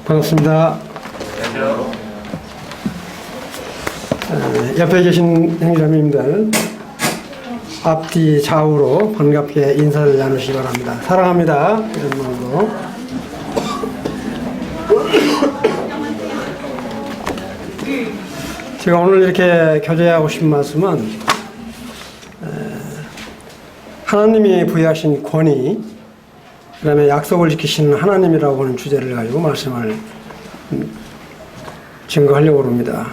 반갑습니다. 안녕하세요. 옆에 계신 형제자매님들 앞뒤 좌우로 반갑게 인사를 나누시기 바랍니다. 사랑합니다. 이런 마음으로. 제가 오늘 이렇게 교제하고 싶은 말씀은 하나님이 부여하신 권위, 그 다음에 약속을 지키시는 하나님이라고 하는 주제를 가지고 말씀을 증거하려고 합니다.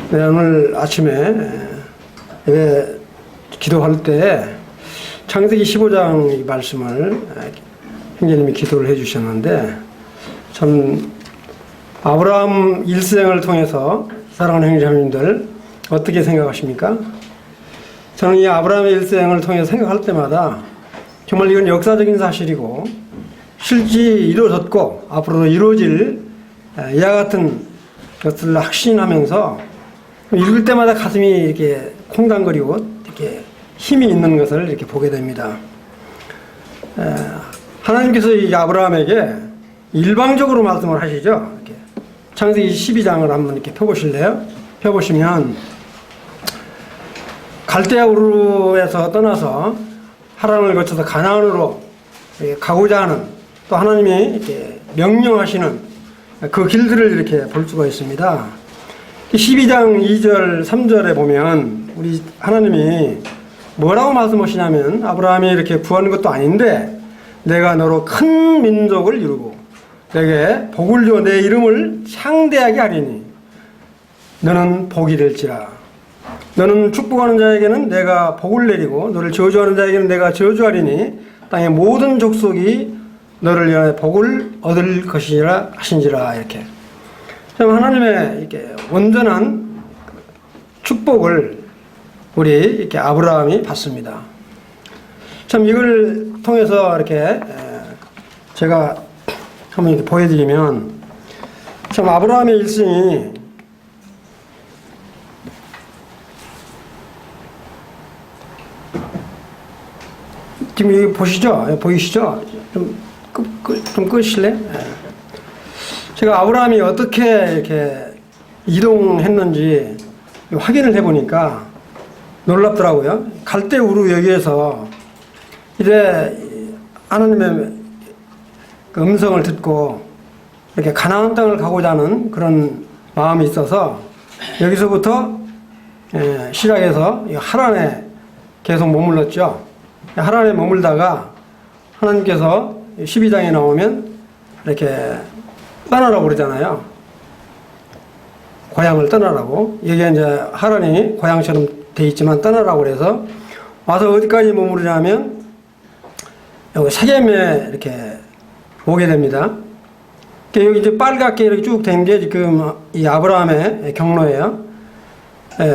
오늘 아침에 예배 기도할 때 창세기 15장 말씀을 형제님이 기도를 해주셨는데, 참 아브라함 일생을 통해서 사랑하는 형제자매님들 어떻게 생각하십니까? 저는 이 아브라함의 일생을 통해서 생각할 때마다 정말 이건 역사적인 사실이고 실제 이루어졌고 앞으로도 이루어질 이와 같은 것들을 확신하면서 읽을 때마다 가슴이 이렇게 콩당거리고 이렇게 힘이 있는 것을 이렇게 보게 됩니다. 하나님께서 이 아브라함에게 일방적으로 말씀을 하시죠. 이렇게 창세기 12장을 한번 이렇게 펴보실래요? 펴보시면 갈대아 우르에서 떠나서 하란을 거쳐서 가나안으로 가고자 하는, 또 하나님이 이렇게 명령하시는 그 길들을 이렇게 볼 수가 있습니다. 12장 2절 3절에 보면 우리 하나님이 뭐라고 말씀하시냐면, 아브라함이 이렇게 구하는 것도 아닌데 내가 너로 큰 민족을 이루고 내게 복을 주어 내 이름을 창대하게 하리니 너는 복이 될지라. 너는 축복하는 자에게는 내가 복을 내리고 너를 저주하는 자에게는 내가 저주하리니 땅의 모든 족속이 너를 위하여 복을 얻을 것이라 하신지라. 이렇게 참 하나님의 이렇게 온전한 축복을 우리 이렇게 아브라함이 받습니다. 참 이걸 통해서 이렇게 제가 한번 이렇게 보여드리면, 참 아브라함의 일생이 지금 여기 보시죠? 보이시죠? 좀 끄실래요? 제가 아브라함이 어떻게 이렇게 이동했는지 확인을 해보니까 놀랍더라고요. 갈대 우르 여기에서 이제 하나님의 그 음성을 듣고 이렇게 가나안 땅을 가고자 하는 그런 마음이 있어서 여기서부터 시작해서 하란에 계속 머물렀죠. 하란에 머물다가 하나님께서 12장에 나오면 이렇게 떠나라고 그러잖아요. 고향을 떠나라고. 이게 이제 하란이 고향처럼 돼 있지만 떠나라고 그래서 와서 어디까지 머무르냐면 여기 세겜에 이렇게 오게 됩니다. 여기 이제 빨갛게 이렇게 쭉 된 게 지금 이 아브라함의 경로예요.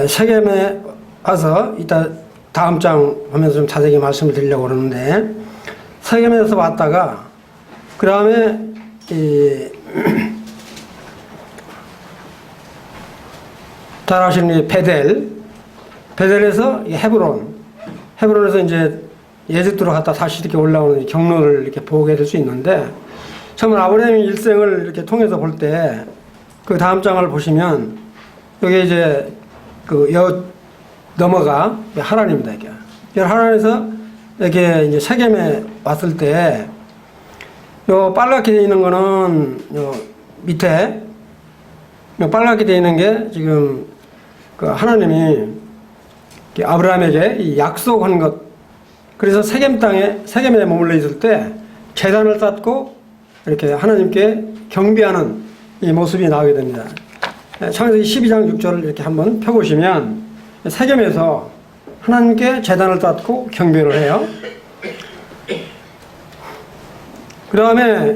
세겜에 와서 이따 다음 장 하면서 좀 자세히 말씀을 드리려고 그러는데, 세겜에서 왔다가 그 다음에 잘 아시는 베델에서 헤브론에서 이제 예집도로 갔다 다시 이렇게 올라오는 경로를 이렇게 보게 될 수 있는데, 처음 아브라함의 일생을 이렇게 통해서 볼 때 그 다음 장을 보시면 여기 이제 넘어가 하란입니다. 이게 하란에서 이렇게 이제 세겜에 왔을 때 요 빨갛게 되어 있는 거는 요 밑에 요 빨갛게 되어 있는 게 지금 그 하나님이 아브라함에게 이 약속한 것. 그래서 세겜에 머물러 있을 때 제단을 쌓고 이렇게 하나님께 경배하는 이 모습이 나오게 됩니다. 창세기 12장 6절을 이렇게 한번 펴보시면 세겜에서 하나님께 제단을 쌓고 경배를 해요. 그 다음에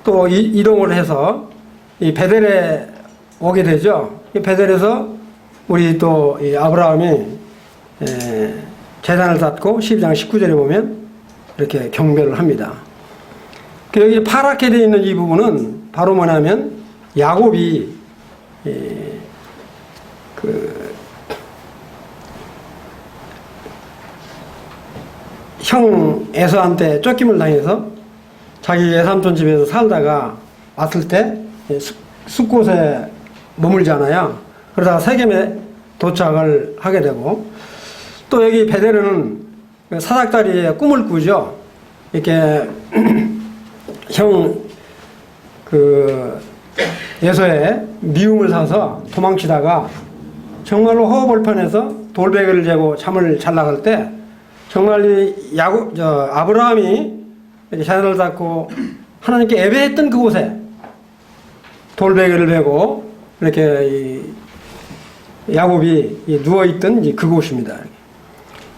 또 이동을 해서 이 베델에 오게 되죠. 이 베델에서 우리 또 이 아브라함이 제단을 쌓고 12장 19절에 보면 이렇게 경배를 합니다. 여기 파랗게 되어 있는 이 부분은 바로 뭐냐면 야곱이 형 에서한테 쫓김을 당해서 자기 외삼촌 집에서 살다가 왔을 때 숲곳에 머물잖아요. 그러다가 세겜에 도착을 하게 되고, 또 여기 베델은 사닥다리에 꿈을 꾸죠. 이렇게 예서에 미움을 사서 도망치다가 정말로 허허벌판에서 돌베개를 재고 잠을 잘 나갈 때 정말 아브라함이 이렇게 자녀를 낳고 하나님께 예배했던 그곳에 돌베개를 베고 이렇게 야곱이 누워있던 그곳입니다.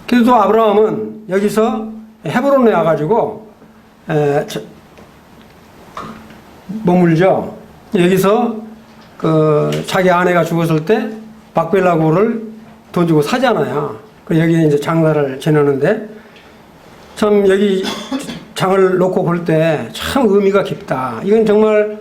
그래서 또 아브라함은 여기서 헤브론에 와가지고 머물죠. 여기서 자기 아내가 죽었을 때 막벨라고를 돈 주고 사잖아요. 여기 이제 장사를 지내는데 참 여기 장을 놓고 볼 때 참 의미가 깊다. 이건 정말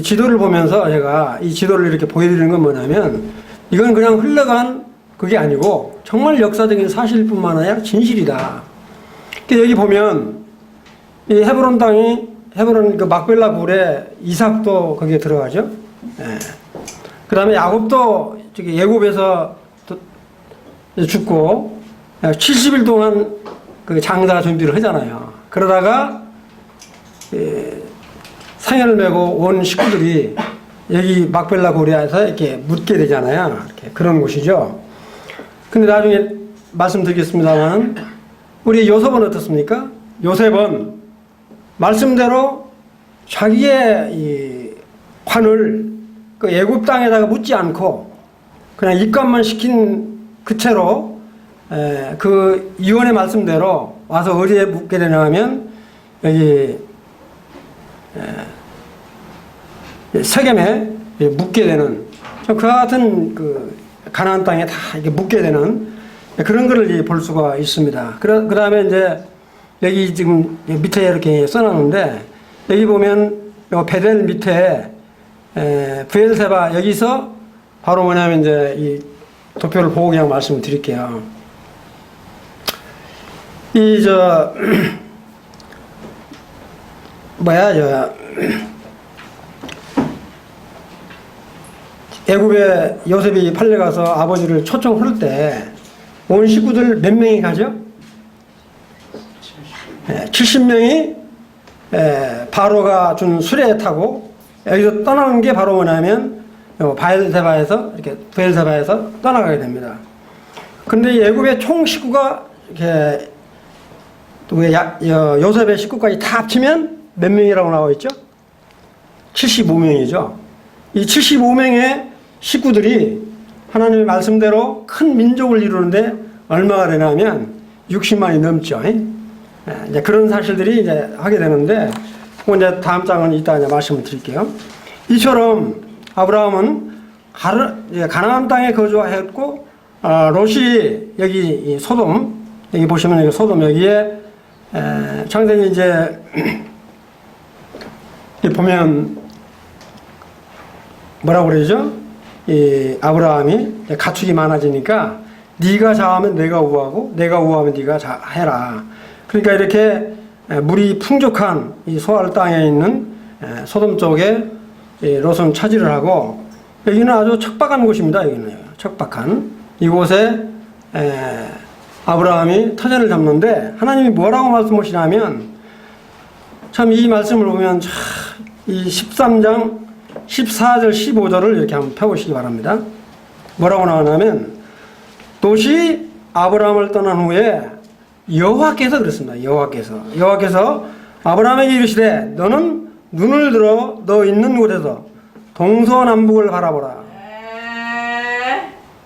지도를 보면서 제가 이 지도를 이렇게 보여드리는 건 뭐냐면 이건 그냥 흘러간 그게 아니고 정말 역사적인 사실뿐만 아니라 진실이다. 여기 보면 이 헤브론 땅이 헤브론 막벨라 굴에 이삭도 거기에 들어가죠. 예. 그 다음에 야곱도 예굽에서 죽고 70일 동안 그 장사 준비를 하잖아요. 그러다가 상여를 메고 온 식구들이 여기 막벨라 고리아에서 이렇게 묻게 되잖아요. 이렇게 그런 곳이죠. 근데 나중에 말씀드리겠습니다만 우리 요셉은 어떻습니까? 요셉은 말씀대로 자기의 이 관을 그 애굽 땅에다가 묻지 않고 그냥 입감만 시킨 그 채로 그 유언의 말씀대로 와서 어디에 묻게 되냐 하면 여기 세겜에 묻게 되는 그와 같은 그 가나안 땅에 다 이렇게 묻게 되는 그런 것을 볼 수가 있습니다. 그 다음에 이제 여기 지금 밑에 이렇게 써놨는데 여기 보면 베델 밑에 브엘세바 여기서 바로 뭐냐면 이제 이 도표를 보고 그냥 말씀을 드릴게요. 애굽에 요셉이 팔려가서 아버지를 초청할 때 온 식구들 몇 명이 가죠? 70명이 바로가 준 수레에 타고 여기서 떠나는 게 바로 뭐냐면 바엘세바에서 이렇게 브엘세바에서 떠나가게 됩니다. 근데 애굽의 총 식구가 이렇게 요셉의 식구까지 다 합치면 몇 명이라고 나와 있죠? 75명이죠. 이 75명의 식구들이 하나님의 말씀대로 큰 민족을 이루는데 얼마가 되냐면 60만이 넘죠. 이제 그런 사실들이 이제 하게 되는데, 이제 다음 장은 이따 이제 말씀을 드릴게요. 이처럼 아브라함은 가나안 땅에 거주했고, 롯이 여기 소돔, 여기 보시면 여기 소돔 여기에 창세기 이제 보면 뭐라고 그러죠? 이 아브라함이 가축이 많아지니까 네가 좌하면 내가 우하고 내가 우하면 네가 해라. 그러니까 이렇게 물이 풍족한 이 소알 땅에 있는 소돔 쪽에 롯은 차지를 하고, 여기는 아주 척박한 곳입니다. 여기는 척박한 이곳에 아브라함이 터전을 잡는데 하나님이 뭐라고 말씀하시냐면 참 이 말씀을 보면 이 13장 14절 15절을 이렇게 한번 펴보시기 바랍니다. 뭐라고 나오냐면 롯이 아브라함을 떠난 후에 여호와께서 그랬습니다. 여호와께서 아브라함에게 이르시되 너는 눈을 들어 너 있는 곳에서 동서남북을 바라보라.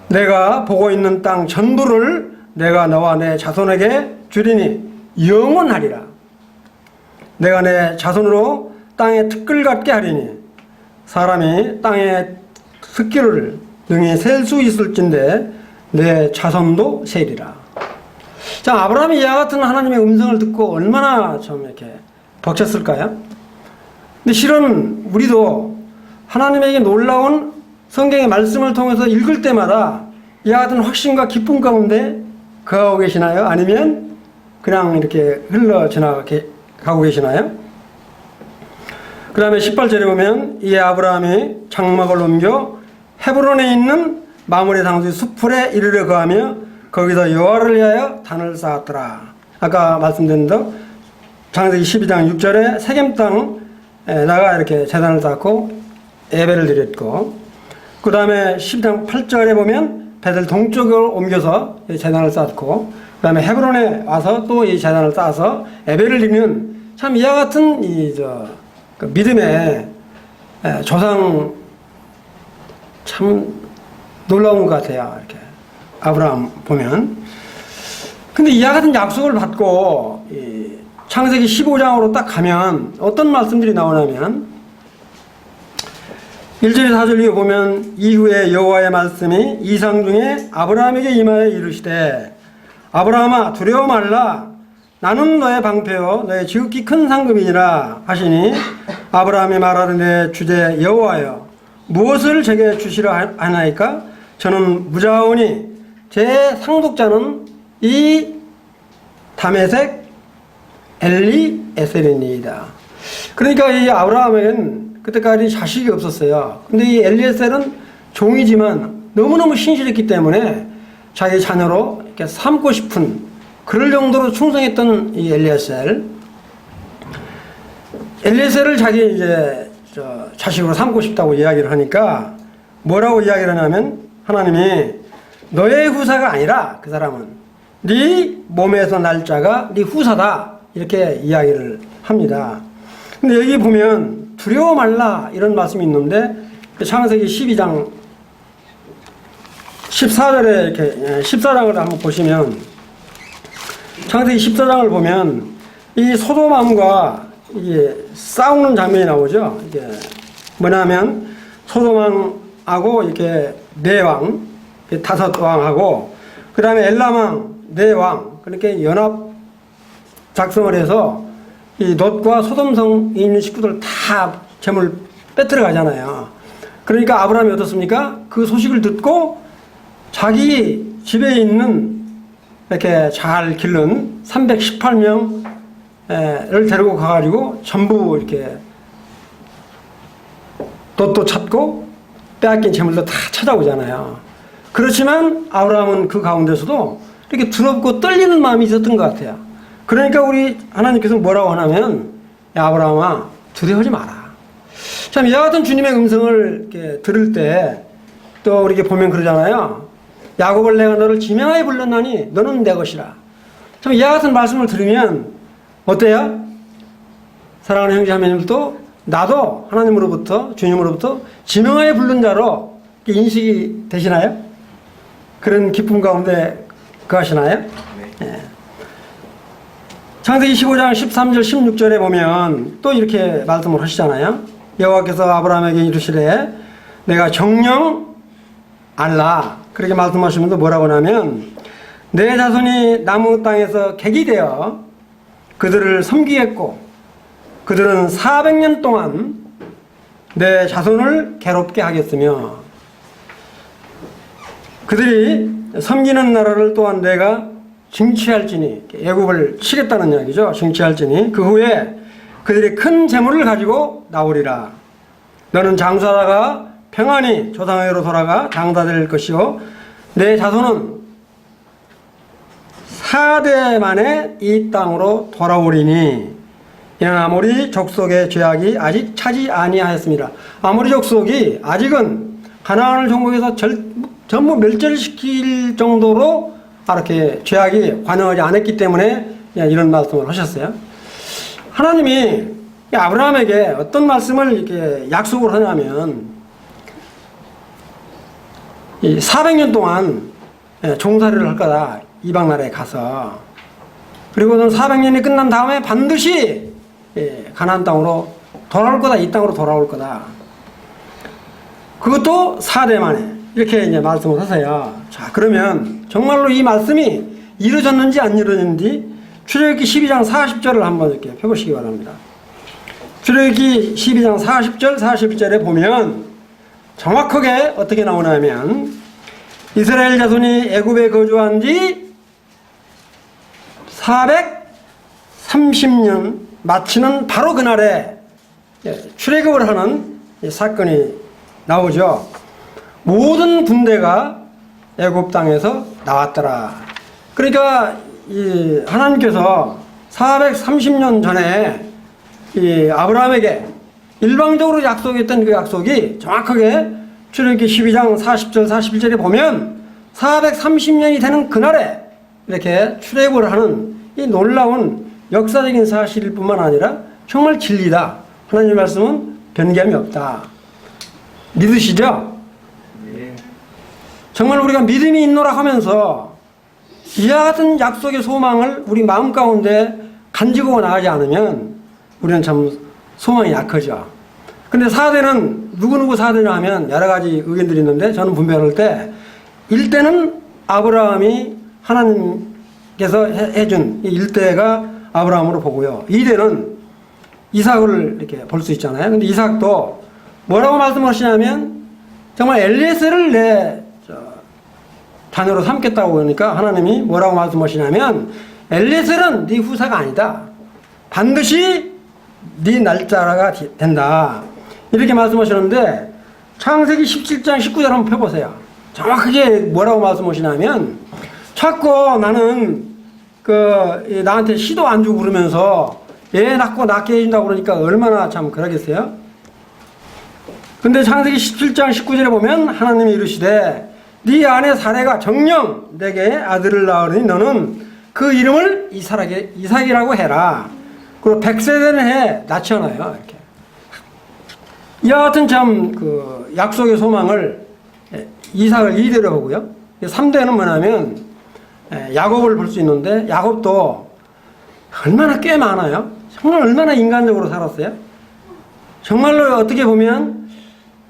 내가 보고 있는 땅 전부를 내가 너와 내 자손에게 주리니 영원하리라. 내가 내 자손으로 땅에 특글 갖게 하리니 사람이 땅에 습기를 능히 셀 수 있을진데 내 자손도 세리라. 자, 아브라함이 이와 같은 하나님의 음성을 듣고 얼마나 좀 이렇게 벅찼을까요? 근데 실은 우리도 하나님에게 놀라운 성경의 말씀을 통해서 읽을 때마다 이와 같은 확신과 기쁨 가운데 거하고 계시나요? 아니면 그냥 이렇게 흘러 지나가고 계시나요? 그 다음에 18절에 보면 이에 아브라함이 장막을 옮겨 헤브론에 있는 마므레 상수 수풀에 이르러 거하며 거기서 여호와를 위하여 단을 쌓았더라. 아까 말씀드린 대로 창세기 12장 6절에 세겜 땅에다가 이렇게 제단을 쌓고 예배를 드렸고, 그 다음에 12장 8절에 보면 베델 동쪽으로 옮겨서 제단을 쌓고, 그 다음에 헤브론에 와서 또 이 제단을 쌓아서 예배를 드리는, 참 이와 같은 그 믿음의 조상, 참 놀라운 것 같아요. 이렇게 아브라함 보면. 근데 이와 같은 약속을 받고 이 창세기 15장으로 딱 가면 어떤 말씀들이 나오냐면 1절에 4절 위에 보면 이후에 여호와의 말씀이 이상 중에 아브라함에게 임하여 이르시되 아브라함아 두려워 말라 나는 너의 방패요 너의 지극히 큰 상급이니라 하시니 아브라함이 말하되 주제 여호와여 무엇을 제게 주시려 하나이까 저는 무자오니 제 상속자는 이 다메섹 엘리에셀이니이다. 그러니까 이 아브라함에겐 그때까지 자식이 없었어요. 근데 이 엘리에셀은 종이지만 너무너무 신실했기 때문에 자기 자녀로 이렇게 삼고 싶은 그럴 정도로 충성했던 이 엘리에셀을 자기 이제 자식으로 삼고 싶다고 이야기를 하니까 뭐라고 이야기를 하냐면 하나님이 너의 후사가 아니라 그 사람은 네 몸에서 날 자가 네 후사다 이렇게 이야기를 합니다. 근데 여기 보면 두려워 말라 이런 말씀이 있는데 창세기 12장 14절에 이렇게 14장을 한번 보시면 창세기 14장을 보면 이 소돔왕과 이게 싸우는 장면이 나오죠. 이게 뭐냐면 소돔왕하고 이렇게 네 왕, 다섯 왕하고 그 다음에 엘람왕 네 왕, 그렇게 연합 작성을 해서 이 롯과 소돔성에 있는 식구들 다 재물 빼뜨려 가잖아요. 그러니까 아브라함이 어떻습니까? 그 소식을 듣고 자기 집에 있는 이렇게 잘 기른 318명을 데리고 가가지고 전부 이렇게 롯도 찾고 빼앗긴 재물도 다 찾아오잖아요. 그렇지만 아브라함은 그 가운데서도 이렇게 두렵고 떨리는 마음이 있었던 것 같아요. 그러니까 우리 하나님께서 뭐라고 하냐면 야 아브라함아 두려워하지 마라. 참 이와 같은 주님의 음성을 이렇게 들을 때 또 이렇게 보면 그러잖아요. 야곱을 내가 너를 지명하여 불렀나니 너는 내 것이라. 참 이와 같은 말씀을 들으면 어때요? 사랑하는 형제자매님들도 나도 하나님으로부터 주님으로부터 지명하여 부른 자로 인식이 되시나요? 그런 기쁨 가운데 거하시나요? 네. 창세기 15장 13절 16절에 보면 또 이렇게 말씀을 하시잖아요. 여호와께서 아브라함에게 이르시되 내가 정녕 알라 그렇게 말씀하시면서 뭐라고 하냐면 내 자손이 나무 땅에서 객이 되어 그들을 섬기겠고 그들은 400년 동안 내 자손을 괴롭게 하겠으며 그들이 섬기는 나라를 또한 내가 징취할지니 애굽을 치겠다는 이야기죠. 징취할지니 그 후에 그들이 큰 재물을 가지고 나오리라. 너는 장사하다가 평안히 조상에게로 돌아가 장사될 것이요 내 자손은 4대 만에 이 땅으로 돌아오리니 이는 아모리 족속의 죄악이 아직 차지 아니하였습니다. 아모리 족속이 아직은 가나안을 정복해서 전부 멸절시킬 정도로 이렇게 죄악이 관여하지 않았기 때문에 이런 말씀을 하셨어요. 하나님이 아브라함에게 어떤 말씀을 이렇게 약속을 하냐면 이 400년 동안 종살이를 할 거다. 이방 나라에 가서. 그리고는 400년이 끝난 다음에 반드시 가나안 땅으로 돌아올 거다. 이 땅으로 돌아올 거다. 그것도 4대 만에 이렇게 이제 말씀을 하세요. 자, 그러면 정말로 이 말씀이 이루어졌는지 안 이루어졌는지 출애굽기 12장 40절을 한번 이렇게 펴보시기 바랍니다. 출애굽기 12장 40절, 41절에 보면 정확하게 어떻게 나오냐면 이스라엘 자손이 애굽에 거주한 지 430년 마치는 바로 그날에 출애굽을 하는 사건이 나오죠. 모든 군대가 애굽 땅에서 나왔더라. 그러니까 이 하나님께서 430년 전에 이 아브라함에게 일방적으로 약속했던 그 약속이 정확하게 출애굽기 12장 40절 41절에 보면 430년이 되는 그날에 이렇게 출애굽을 하는 이 놀라운 역사적인 사실일 뿐만 아니라 정말 진리다. 하나님의 말씀은 변개함이 없다. 믿으시죠? 네. 정말 우리가 믿음이 있노라 하면서 이와 같은 약속의 소망을 우리 마음 가운데 간직하고 나가지 않으면 우리는 참 소망이 약하죠. 근데 사대는 누구누구 사대냐 하면 여러 가지 의견들이 있는데 저는 분별할 때 1대는 아브라함이 하나님께서 해준 1대가 아브라함으로 보고요. 2대는 이삭을 이렇게 볼 수 있잖아요. 근데 이삭도 뭐라고 말씀하시냐면 정말 엘리에셀을 내 자녀로 삼겠다고 그러니까 하나님이 뭐라고 말씀하시냐면 엘리에셀은 네 후사가 아니다. 반드시 네 날짜가 된다. 이렇게 말씀하시는데 창세기 17장 19절 한번 펴보세요. 정확하게 뭐라고 말씀하시냐면 자꾸 나는 나한테 시도 안 주고 그러면서 애 낳고 낳게 해준다고 그러니까 얼마나 참 그러겠어요? 근데 창세기 17장 19절에 보면 하나님이 이르시되 네 아내 사레가 정녕 내게 아들을 낳으니 너는 그 이름을 이삭이라고 해라. 그리고 100세 되는 해에 낳잖아요. 이렇게. 이와 같은 참 약속의 소망을 이삭을 2대로 보고요. 3대는 뭐냐면 야곱을 볼 수 있는데 야곱도 얼마나 꽤 많아요. 정말 얼마나 인간적으로 살았어요. 정말로 어떻게 보면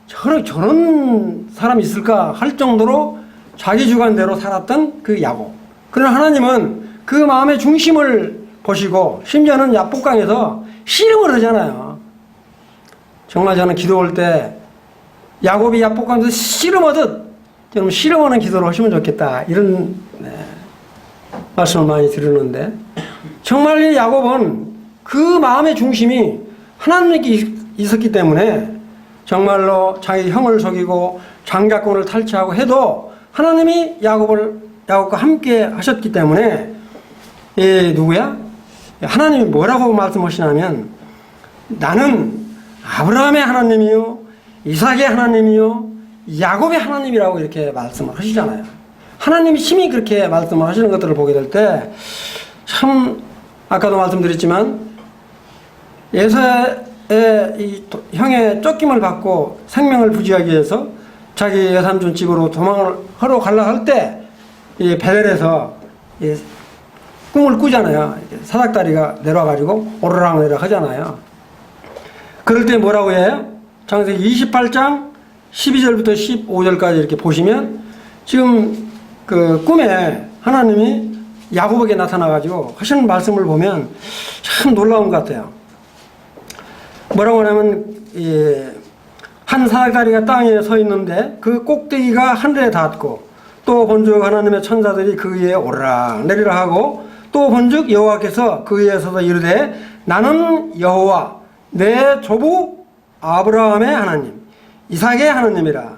저런 사람이 있을까 할 정도로 자기 주관대로 살았던 그 야곱. 그러나 하나님은 그 마음의 중심을 보시고 심지어는 야복강에서 씨름을 하잖아요. 정말 저는 기도할 때 야곱이 야복강에서 씨름하듯 좀 씨름하는 기도를 하시면 좋겠다. 이런 말씀을 많이 들었는데 정말 이 야곱은 그 마음의 중심이 하나님께 있었기 때문에 정말로 자기 형을 속이고 장자권을 탈취하고 해도 하나님이 야곱과 함께 하셨기 때문에 누구야? 하나님이 뭐라고 말씀하시냐면 나는 아브라함의 하나님이요 이삭의 하나님이요 야곱의 하나님이라고 이렇게 말씀을 하시잖아요. 하나님이 심히 그렇게 말씀을 하시는 것들을 보게 될 때 참 아까도 말씀드렸지만 예사의 이 형의 쫓김을 받고 생명을 부지하기 위해서 자기 외삼촌 집으로 도망을 하러 가려고 할 때 이 베델에서 꿈을 꾸잖아요. 사닥다리가 내려와가지고 오르락 내리락 하잖아요. 그럴 때 뭐라고 해요? 창세기 28장 12절부터 15절까지 이렇게 보시면 지금 그 꿈에 하나님이 야곱에게 나타나가지고 하시는 말씀을 보면 참 놀라운 것 같아요. 뭐라고 하냐면 한 사닥다리가 땅에 서 있는데 그 꼭대기가 하늘에 닿았고 또 본즉 하나님의 천사들이 그 위에 오르락 내리락 하고 또 본즉 여호와께서 그 위에 서서 이르되 나는 여호와 내 조부 아브라함의 하나님 이삭의 하나님이라.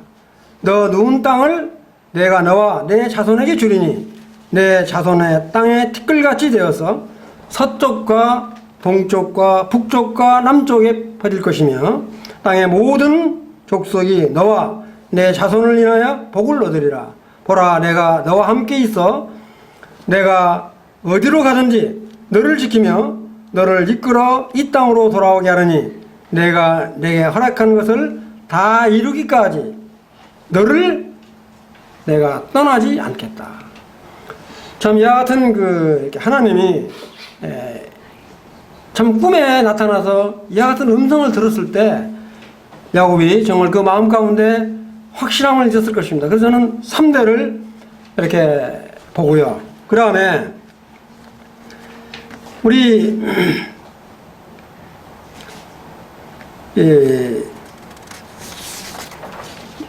너 누운 땅을 내가 너와 내 자손에게 주리니 내 자손의 땅에 티끌같이 되어서 서쪽과 동쪽과 북쪽과 남쪽에 퍼질 것이며 땅의 모든 족속이 너와 내 자손을 인하여 복을 얻으리라. 보라 내가 너와 함께 있어 내가 어디로 가든지 너를 지키며 너를 이끌어 이 땅으로 돌아오게 하느니 내가 내게 허락한 것을 다 이루기까지 너를 내가 떠나지 않겠다. 참 이와 같은 하나님이 참 꿈에 나타나서 이와 같은 음성을 들었을 때 야곱이 정말 그 마음 가운데 확실함을 잊었을 것입니다. 그래서 저는 3대를 이렇게 보고요. 그 다음에 우리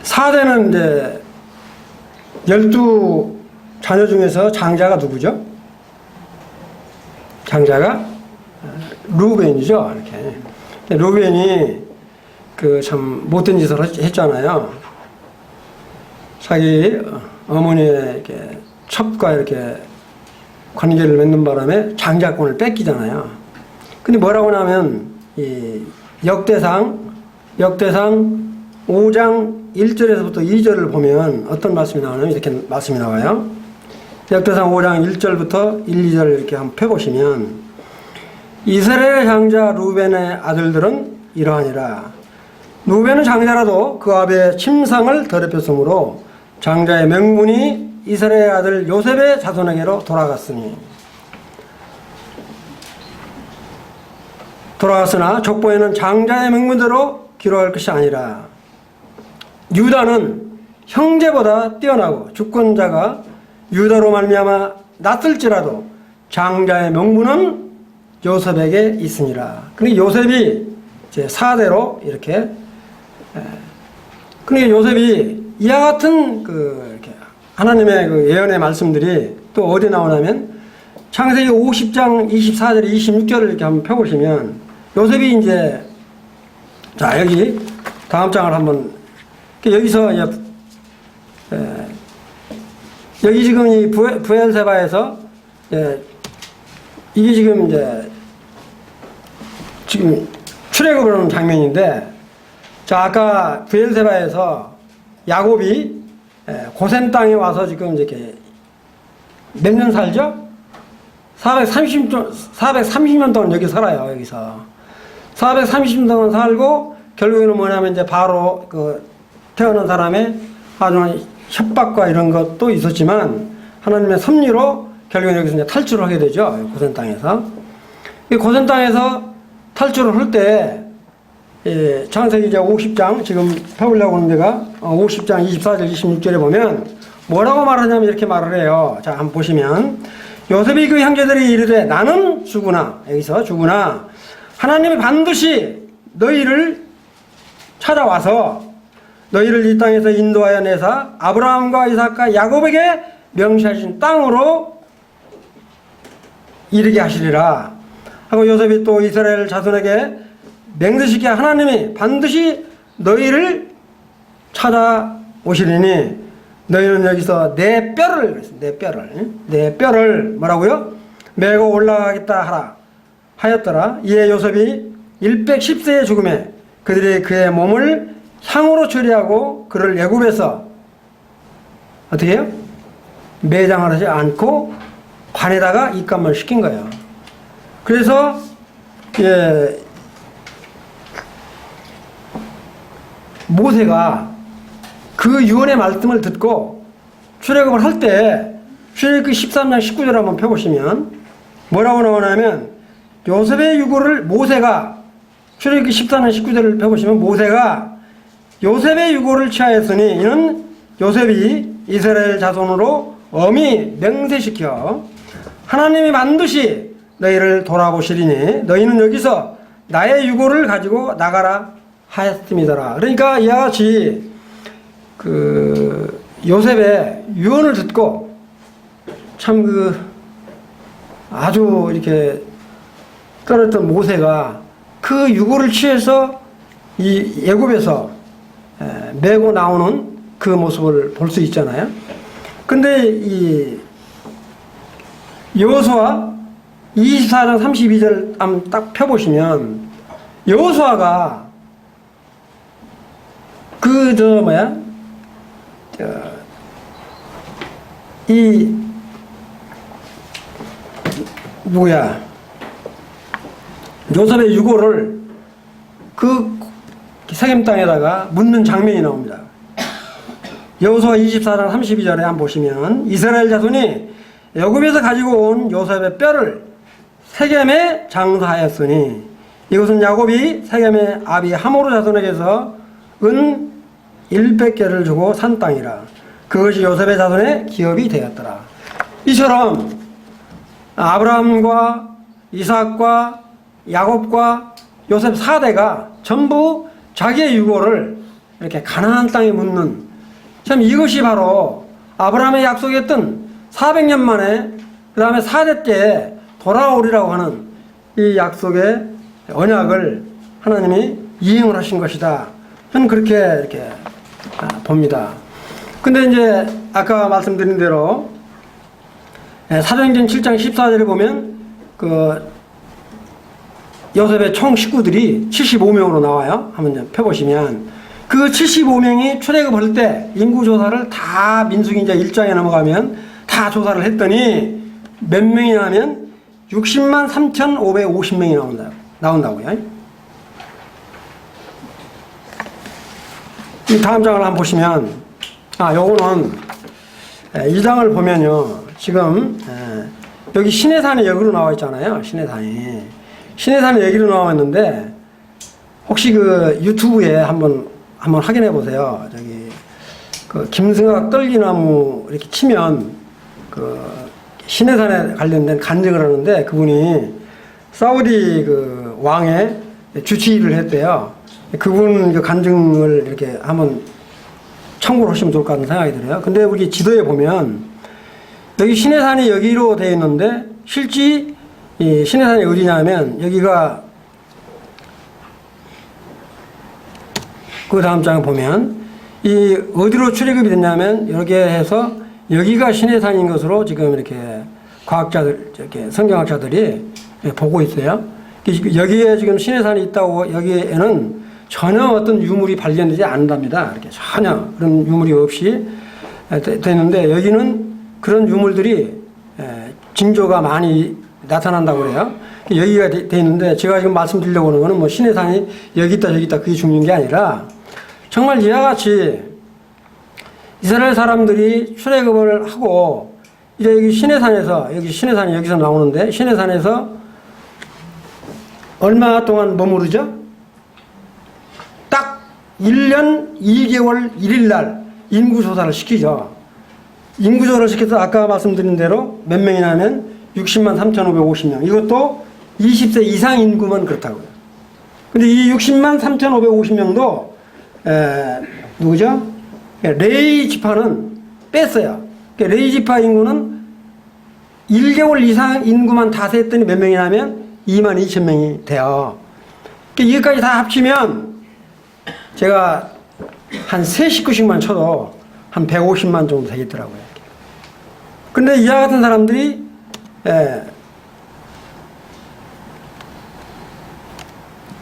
4대는 이제 12 자녀 중에서 장자가 누구죠? 장자가 루벤이죠. 이렇게 루벤이 그 참 못된 짓을 했잖아요. 자기 어머니의 이렇게 첩과 이렇게 관계를 맺는 바람에 장자권을 뺏기잖아요. 근데 뭐라고 하냐면 이 역대상 5장 1절에서부터 2절을 보면 어떤 말씀이 나오냐면 이렇게 말씀이 나와요. 역대상 5장 1절부터 1, 2절을 이렇게 한번 펴보시면 이스라엘 장자 루벤의 아들들은 이러하니라. 루벤은 장자라도 그 아비의 침상을 더럽혔으므로 장자의 명분이 이스라엘 아들 요셉의 자손에게로 돌아갔으나 족보에는 장자의 명분대로 기록할 것이 아니라 유다는 형제보다 뛰어나고 주권자가 유다로 말미암아 낫을지라도 장자의 명분은 요셉에게 있으니라. 그러니까 요셉이 이제 4대로 이렇게 그러니까 요셉이 이와 같은 이렇게 하나님의 그 예언의 말씀들이 또 어디 나오냐면 창세기 50장 24절 26절을 이렇게 한번 펴보시면 요셉이 이제 자 여기 다음 장을 한번 여기서 여기 지금 이 부엘세바에서 이게 지금 지금 출애굽을 하는 장면인데 자 아까 부엘세바에서 야곱이 고센 땅에 와서 지금 이렇게 몇 년 살죠? 430년 동안 여기 살아요. 여기서 430년 동안 살고 결국에는 뭐냐면 이제 바로 그 태어난 사람의 아주 협박과 이런 것도 있었지만 하나님의 섭리로 결국에는 여기서 이제 탈출을 하게 되죠. 고센 땅에서. 이 고센 땅에서 탈출을 할 때 창세기 이제 50장 지금 펴보려고 하는 데가 50장 24절 26절에 보면 뭐라고 말하냐면 이렇게 말을 해요. 자 한번 보시면 요셉이 그 형제들이 이르되 나는 주구나 여기서 주구나 하나님이 반드시 너희를 찾아와서 너희를 이 땅에서 인도하여 내사 아브라함과 이삭과 야곱에게 명시하신 땅으로 이르게 하시리라 하고 요셉이 또 이스라엘 자손에게 맹세시켜 하나님이 반드시 너희를 찾아오시리니 너희는 여기서 내 뼈를 뭐라고요? 메고 올라가겠다 하라 하였더라. 이에 요셉이 110세의 죽음에 그들이 그의 몸을 향으로 처리하고 그를 애굽에서 어떻게 해요? 매장을 하지 않고 관에다가 입감을 시킨 거예요. 그래서 모세가 그 유언의 말씀을 듣고 출애굽을 할 때 출애굽기 13장 19절 한번 펴보시면 뭐라고 나오냐면 요셉의 유고를 모세가 출애굽기 14장 19절을 펴보시면 모세가 요셉의 유고를 취하였으니 이는 요셉이 이스라엘 자손으로 엄히 맹세시켜 하나님이 반드시 너희를 돌아보시리니 너희는 여기서 나의 유고를 가지고 나가라 하였음이더라. 그러니까 이와 같이 그 요셉의 유언을 듣고 참 아주 이렇게 떨었던 모세가 그 유고를 취해서 이 애굽에서 메고 나오는 그 모습을 볼 수 있잖아요. 근데 이 여호수아 24장 32절 한번 딱 펴보시면 여호수아가 요셉의 유고를 그 세겜 땅에다가 묻는 장면이 나옵니다. 여호수아 24장 32절에 한번 보시면 이스라엘 자손이 애굽에서 가지고 온 요셉의 뼈를 세겜에 장사하였으니 이것은 야곱이 세겜의 아비 하모르 자손에게서 은 100개를 주고 산 땅이라. 그것이 요셉의 자손의 기업이 되었더라. 이처럼 아브라함과 이삭과 야곱과 요셉 4대가 전부 자기의 유고를 이렇게 가나안 땅에 묻는 참 이것이 바로 아브라함의 약속했던 400년 만에 그 다음에 4대 때 돌아오리라고 하는 이 약속의 언약을 하나님이 이행을 하신 것이다. 저는 그렇게 이렇게 봅니다. 근데 이제 아까 말씀드린 대로 사도행전 7장 14절에 보면 그 요셉의 총 식구들이 75명으로 나와요. 한번 펴보시면 그 75명이 출애굽할 때 인구조사를 다 민수기 이제 1장에 넘어가면 다 조사를 했더니 몇 명이나 하면 60만 3,550명이 나온다고요. 이 다음 장을 한번 보시면 요거는 이 장을 보면요. 지금 여기 시내산의 여기로 나와 있잖아요. 시내산의 여기로 나와 있는데 혹시 그 유튜브에 한번 확인해 보세요. 저기 그 김승학 떨기나무 이렇게 치면 그 시내산에 관련된 간증을 하는데 그분이 사우디 그 왕의 주치의를 했대요. 그분 그 간증을 이렇게 한번 참고를 하시면 좋을 것 같은 생각이 들어요. 근데 우리 지도에 보면 여기 시내산이 여기로 되어 있는데 실제 이 시내산이 어디냐면 여기가 그 다음 장에 보면 이 어디로 출애굽이 됐냐면 이렇게 해서 여기가 시내산인 것으로 지금 이렇게 과학자들, 이렇게 성경학자들이 보고 있어요. 여기에 지금 시내산이 있다고 여기에는 전혀 어떤 유물이 발견되지 않는답니다. 이렇게 전혀 그런 유물이 없이 되는데 여기는 그런 유물들이 징조가 많이 나타난다고 그래요. 여기가 돼 있는데 제가 지금 말씀드리려고 하는 거는 뭐 시내산이 여기 있다 저기 있다 그게 중요한 게 아니라 정말 이와 같이 이스라엘 사람들이 출애굽을 하고 이제 여기 시내산이 여기서 나오는데 시내산에서 얼마 동안 머무르죠? 딱 1년 2개월 1일 날 인구조사를 시키죠. 인구조사를 시켜서 아까 말씀드린 대로 몇 명이나 하면 60만 3,550명. 이것도 20세 이상 인구만 그렇다고요. 근데 이 60만 3,550명도 누구죠? 레위 지파는 뺐어요. 레위 지파 인구는 1개월 이상 인구만 다 셌더니 몇 명이나 하면 2만 2천 명이 돼요. 이것까지 다 합치면 제가 한 3식구씩만 쳐도 한 150만 정도 되겠더라고요. 근데 이와 같은 사람들이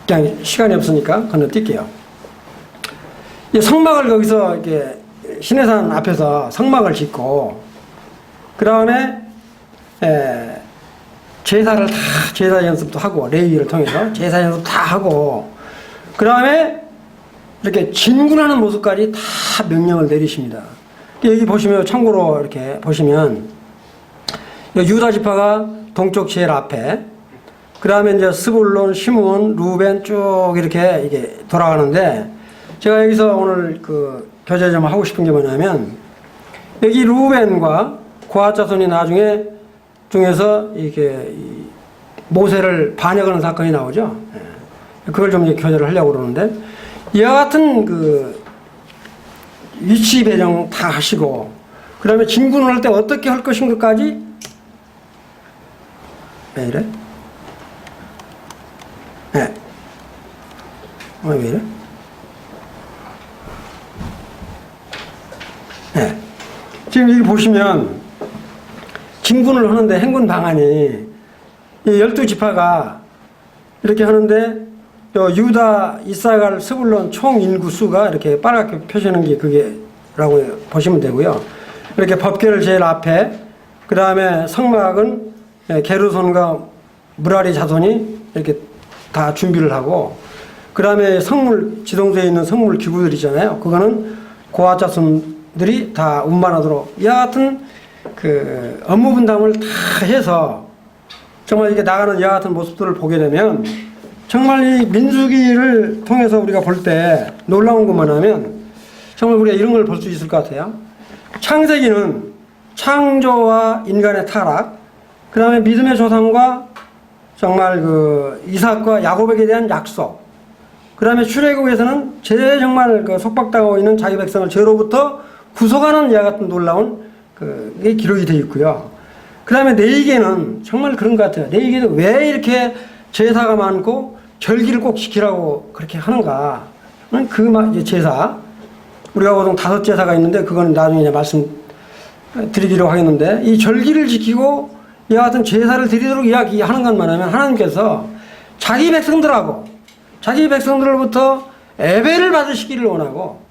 그냥 시간이 없으니까 건너뛸게요. 성막을 거기서 이렇게 시내산 앞에서 성막을 짓고 그 다음에 제사를 다 제사 연습도 하고 레위를 통해서 제사 연습 다 하고 그 다음에 이렇게 진군하는 모습까지 다 명령을 내리십니다. 여기 보시면 참고로 이렇게 보시면 유다 지파가 동쪽 제일 앞에 그 다음에 이제 스불론, 시므온, 루벤 쭉 이렇게 이게 돌아가는데 제가 여기서 오늘 그 교제 좀 하고 싶은 게 뭐냐면 여기 루벤과 고핫 자손이 나중에 중에서 이렇게 모세를 반역하는 사건이 나오죠. 그걸 좀 이제 교제를 하려고 그러는데 이와 같은 그 위치 배정 다 하시고 그 다음에 진군을 할 때 어떻게 할 것인가까지 왜 이래? 네. 왜 이래? 네. 지금 여기 보시면 진군을 하는데 행군 방안이 이 12지파가 이렇게 하는데 유다, 이사갈, 스불론 총 인구 수가 이렇게 빨갛게 표시하는 게 그게라고 보시면 되고요. 이렇게 법궤를 제일 앞에 그 다음에 성막은 게르손과 무라리 자손이 이렇게 다 준비를 하고 그 다음에 성물 지동소에 있는 성물 기구들 있잖아요. 그거는 고핫 자손들이 다 운반하도록 여하튼 그 업무 분담을 다 해서 정말 이렇게 나가는 여하튼 모습들을 보게 되면 정말 이 민수기를 통해서 우리가 볼 때 놀라운 것만 하면 정말 우리가 이런 걸 볼 수 있을 것 같아요. 창세기는 창조와 인간의 타락, 그 다음에 믿음의 조상과 정말 그 이삭과 야곱에게 대한 약속, 그 다음에 출애굽에서는 정말 그 속박당하고 있는 자기 백성을 죄로부터 구속하는 이와 같은 놀라운 그게 기록이 되어 있고요. 그 다음에 레위기는 정말 그런 것 같아요. 레위기도 왜 이렇게 제사가 많고 절기를 꼭 지키라고 그렇게 하는가? 이제 제사, 우리가 보통 5 제사가 있는데 그건 나중에 이제 말씀드리기로 하겠는데, 이 절기를 지키고 이와 같은 제사를 드리도록 이야기하는 것만 하면 하나님께서 자기 백성들로부터 예배를 받으시기를 원하고,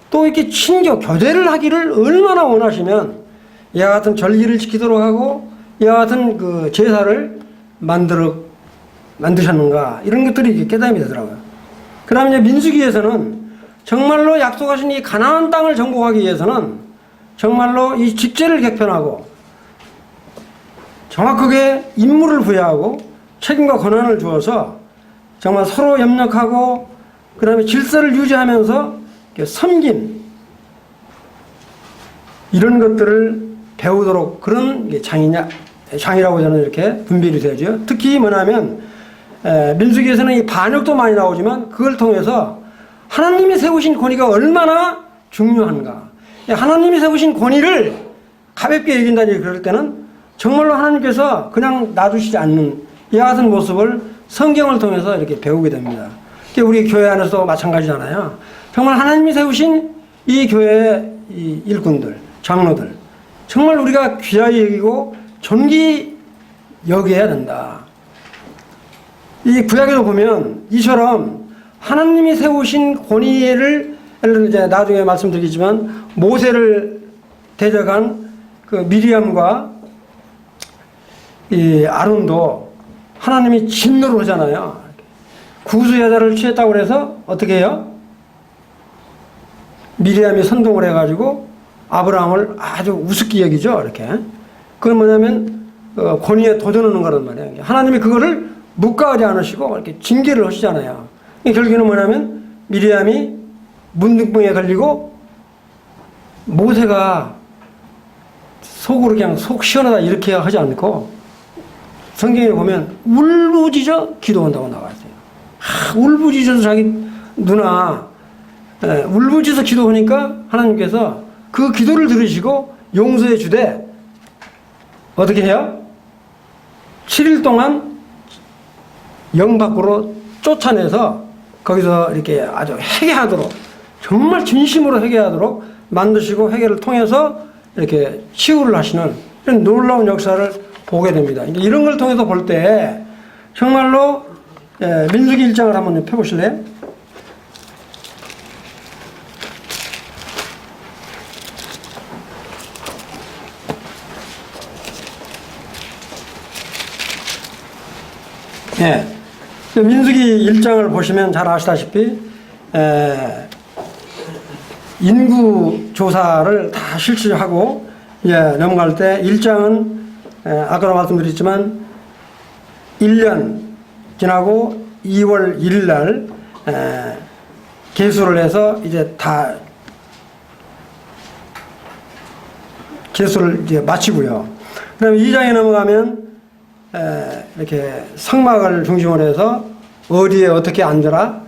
또 이렇게 친교, 교제를 하기를 얼마나 원하시면 이와 같은 절기를 지키도록 하고 이와 같은 그 제사를 만드셨는가, 이런 것들이 깨달음이 되더라고요. 그 다음에 이제 민수기에서는 정말로 약속하신 이 가나안 땅을 정복하기 위해서는 정말로 이 직제를 개편하고 정확하게 임무를 부여하고 책임과 권한을 주어서 정말 서로 협력하고 그 다음에 질서를 유지하면서 섬김, 이런 것들을 배우도록 그런 장이라고 저는 이렇게 분별이 되죠. 특히 뭐냐면 민수기에서는 이 반역도 많이 나오지만 그걸 통해서 하나님이 세우신 권위가 얼마나 중요한가, 하나님이 세우신 권위를 가볍게 여긴다니, 그럴 때는 정말로 하나님께서 그냥 놔두시지 않는 이와 같은 모습을 성경을 통해서 이렇게 배우게 됩니다. 우리 교회 안에서도 마찬가지잖아요. 정말 하나님이 세우신 이 교회의 이 일꾼들, 장로들, 정말 우리가 귀하게 여기고 존귀 여겨야 된다. 이 구약에도 보면 이처럼 하나님이 세우신 권위를, 이제 나중에 말씀드리겠지만 모세를 대적한 그 미리암과 이 아론도 하나님이 진노를 하잖아요. 구수 여자를 취했다고 해서 어떻게 해요? 미리암이 선동을 해가지고 아브라함을 아주 우습게 여기죠. 이렇게. 그건 뭐냐면 권위에 도전하는 거란 말이에요. 하나님이 그거를 묵과하지 않으시고 이렇게 징계를 하시잖아요. 결국에는 뭐냐면 미리암이 문둥병에 걸리고 모세가 속으로 그냥 속 시원하다 이렇게 하지 않고 성경에 보면 울부짖어 기도한다고 나와 있어요. 울부짖어서 자기 누나 울부짖어서 기도하니까 하나님께서 그 기도를 들으시고 용서해 주되 어떻게 해요? 7일 동안 영 밖으로 쫓아내서 거기서 이렇게 아주 회개하도록, 정말 진심으로 회개하도록 만드시고 회개를 통해서 이렇게 치유를 하시는 이런 놀라운 역사를 보게 됩니다. 이런 걸 통해서 볼 때 정말로 민수기 1장을 한번 펴보실래요? 민수기 1장을 보시면 잘 아시다시피 인구 조사를 다 실시하고 넘어갈 때 1장은 아까도 말씀드렸지만 1년 지나고 2월 1일 날 계수를 해서 이제 다 계수를 이제 마치고요. 그다음에 2장에 넘어가면 이렇게 성막을 중심으로 해서 어디에 어떻게 앉아라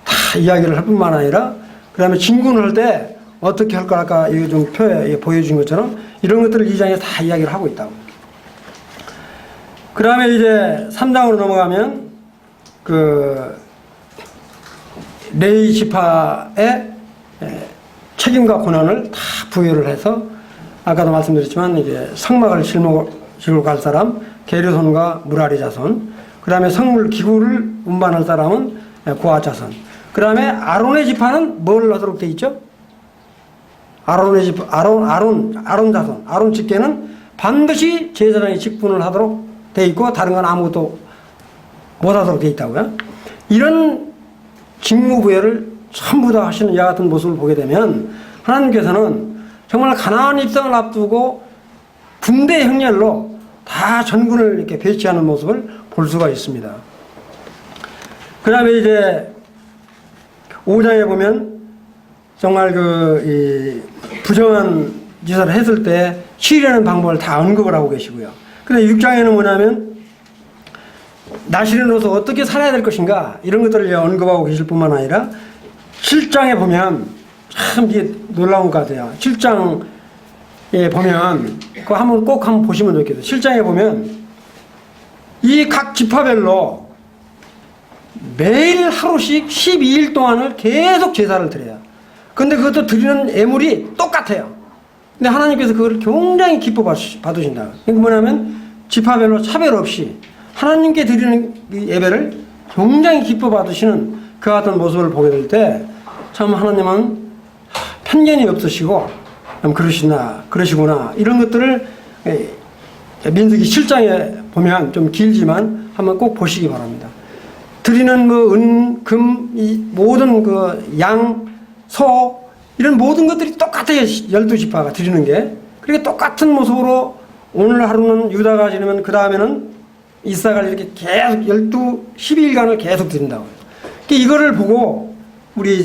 다 이야기를 할 뿐만 아니라, 그 다음에 진군을 할 때 어떻게 할 거랄까, 이거 좀 표에 보여준 것처럼 이런 것들을 2장에 다 이야기를 하고 있다고. 그 다음에 이제 3장으로 넘어가면 그 레위 지파의 책임과 권한을 다 부여를 해서, 아까도 말씀드렸지만 이제 성막을 짊어지고 갈 사람 게르손과 무라리 자손, 그 다음에 성물 기구를 운반할 사람은 고아 자손, 그 다음에 아론의 지파는 뭘 하도록 돼 있죠? 아론 자손, 아론 직계는 반드시 제사장의 직분을 하도록 돼 있고 다른 건 아무것도 못 하도록 돼 있다고요. 이런 직무부여를 전부 다 하시는 이와 같은 모습을 보게 되면 하나님께서는 정말 가나안 입성을 앞두고 군대 행렬로 다 전군을 이렇게 배치하는 모습을 볼 수가 있습니다. 그 다음에 이제 5장에 보면 정말 이 부정한 짓을 했을 때 치유하는 방법을 다 언급을 하고 계시고요. 근데 6장에는 뭐냐면 나시린으로서 어떻게 살아야 될 것인가, 이런 것들을 언급하고 계실 뿐만 아니라 7장에 보면 참 이게 놀라운 것 같아요. 7장에 보면 그거 꼭 한번 보시면 좋겠어요. 7장에 보면 이 각 지파별로 매일 하루씩 12일 동안을 계속 제사를 드려요. 근데 그것도 드리는 예물이 똑같아요. 근데 하나님께서 그걸 굉장히 기뻐 받으신다. 이게 뭐냐면 지파별로 차별 없이 하나님께 드리는 이 예배를 굉장히 기뻐 받으시는 그 같은 모습을 보게 될 때 참 하나님은 편견이 없으시고 그러시구나 이런 것들을 민수기 7장에 보면 좀 길지만 한번 꼭 보시기 바랍니다. 드리는 뭐 은, 금, 이 모든 그 양, 소 이런 모든 것들이 똑같아요. 12지파가 드리는 게. 그렇게 똑같은 모습으로 오늘 하루는 유다가 지내면 그 다음에는 이사가 이렇게 계속 12일간을 계속 드린다고요. 이거를 보고 우리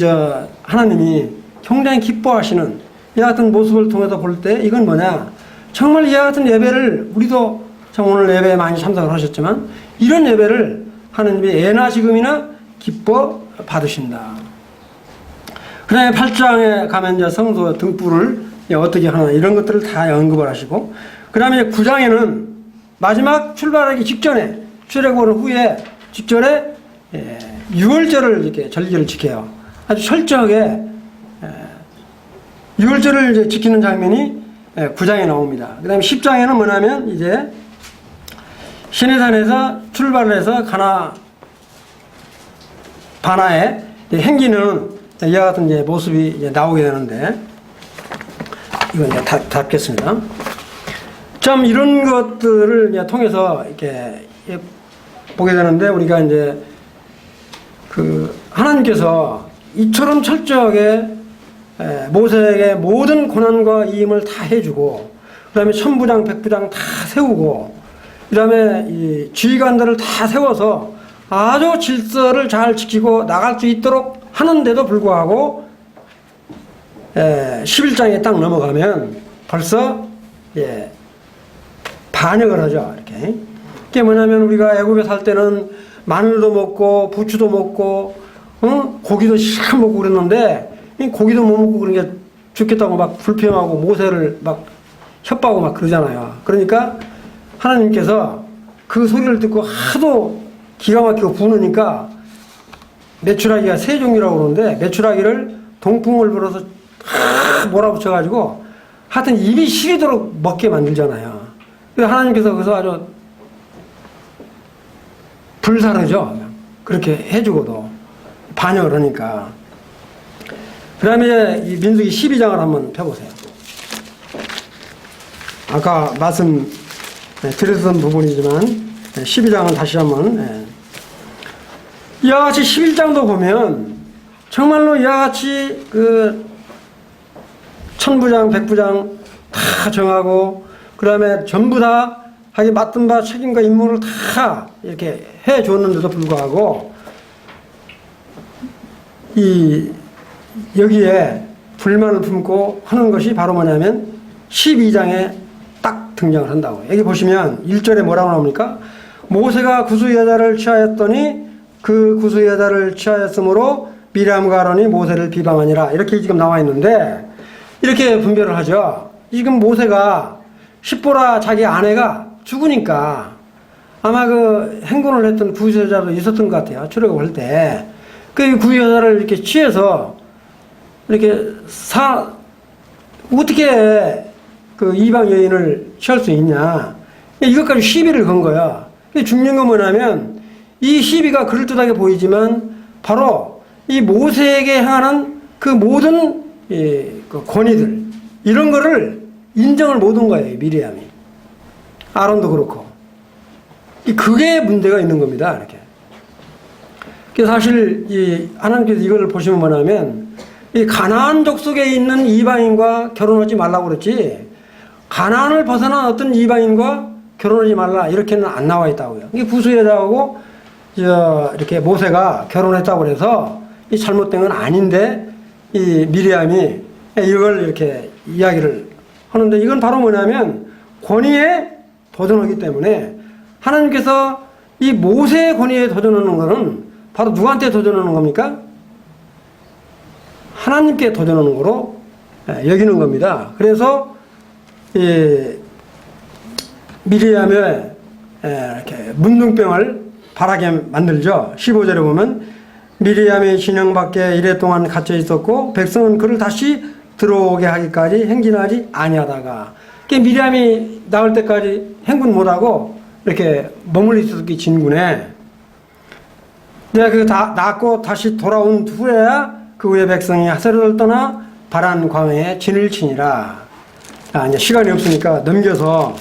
하나님이 굉장히 기뻐하시는 이와 같은 모습을 통해서 볼 때 이건 뭐냐? 정말 이와 같은 예배를 우리도 참 오늘 예배에 많이 참석을 하셨지만 이런 예배를 하나님이 예나 지금이나 기뻐 받으신다. 그 다음에 8장에 가면 이제 성소 등불을 어떻게 하나 이런 것들을 다 언급을 하시고 그 다음에 9장에는 마지막 출발하기 직전에 출애굽 후에 직전에 유월절을 이렇게 절기를 지켜요. 아주 철저하게 유월절을 이제 지키는 장면이 9장에 나옵니다. 그 다음에 10장에는 뭐냐면 이제 시내산에서 출발을 해서 바나에 행기는 이와 같은 이제 모습이 이제 나오게 되는데 이건 이제 답겠습니다. 참 이런 것들을 이제 통해서 이렇게 보게 되는데 우리가 이제 그 하나님께서 이처럼 철저하게 모세에게 모든 고난과 이임을 다 해주고 그 다음에 천부장 백부장 다 세우고 그 다음에 이 지휘관들을 다 세워서 아주 질서를 잘 지키고 나갈 수 있도록 하는데도 불구하고 11장에 딱 넘어가면 벌써 반역을 하죠. 이렇게. 그게 뭐냐면 우리가 애굽에 살 때는 마늘도 먹고 부추도 먹고 고기도 실컷 먹고 그랬는데 고기도 못 먹고 그런 게 죽겠다고 막 불평하고 모세를 막 협박하고 막 그러잖아요. 그러니까 하나님께서 그 소리를 듣고 하도 기가 막히고 부으니까 메추라기가 세 종류라고 그러는데 메추라기를 동풍을 불어서 몰아붙여가지고 하여튼 입이 시리도록 먹게 만들잖아요. 그래서 하나님께서 그래서 아주 불사르죠. 그렇게 해주고도 반역을 하니까. 그 다음에 이 민수기 12장을 한번 펴보세요. 아까 말씀 드렸던 부분이지만 12장은 다시 한번 이와 같이 11장도 보면 정말로 이와 같이 그 천부장 백부장 다 정하고 그 다음에 전부 다 하기 맡은 바 책임과 임무를 다 이렇게 해 줬는데도 불구하고 여기에 불만을 품고 하는 것이 바로 뭐냐면 12장에 딱 등장을 한다고요. 여기 보시면 1절에 뭐라고 나옵니까? 모세가 구수여자를 취하였더니 그 구수여자를 취하였으므로 미리암과 아론이 모세를 비방하니라. 이렇게 지금 나와 있는데 이렇게 분별을 하죠. 지금 모세가 십보라 자기 아내가 죽으니까 아마 그 행군을 했던 구수여자도 있었던 것 같아요. 출애굽할 때. 그 구수여자를 이렇게 취해서 이렇게 어떻게 그 이방 여인을 취할 수 있냐. 이것까지 시비를 건 거야. 중요한 건 뭐냐면 이 시비가 그럴듯하게 보이지만 바로 이 모세에게 향하는 그 모든 그 권위들 이런 거를 인정을 못 한 거예요. 미리암이. 아론도 그렇고. 그게 문제가 있는 겁니다. 이렇게. 그래서 사실 하나님께서 이걸 보시면 뭐냐면 이 가나안족 속에 있는 이방인과 결혼하지 말라고 그랬지 가나안을 벗어난 어떤 이방인과 결혼하지 말라 이렇게는 안 나와 있다고요. 이게 구수여자하고 이렇게 모세가 결혼했다고 해서 이 잘못된 건 아닌데 이 미리암이 이걸 이렇게 이야기를 하는데 이건 바로 뭐냐면 권위에 도전하기 때문에 하나님께서 이 모세의 권위에 도전하는 것은 바로 누구한테 도전하는 겁니까? 하나님께 도전하는 거로 여기는 겁니다. 그래서 미리암의 이렇게 문둥병을 바라게 만들죠. 15절에 보면 미리암이 진영 밖에 이래 동안 갇혀 있었고 백성은 그를 다시 들어오게 하기까지 행진하지 아니하다가, 미리암이 나올 때까지 행군 못하고 이렇게 머물러 있었기 진군에, 내가 그 다 낳고 다시 돌아온 후에야 그 후에 백성이 하세로를 떠나 바란 광야에 진을 치니라. 이제 시간이 없으니까 넘겨서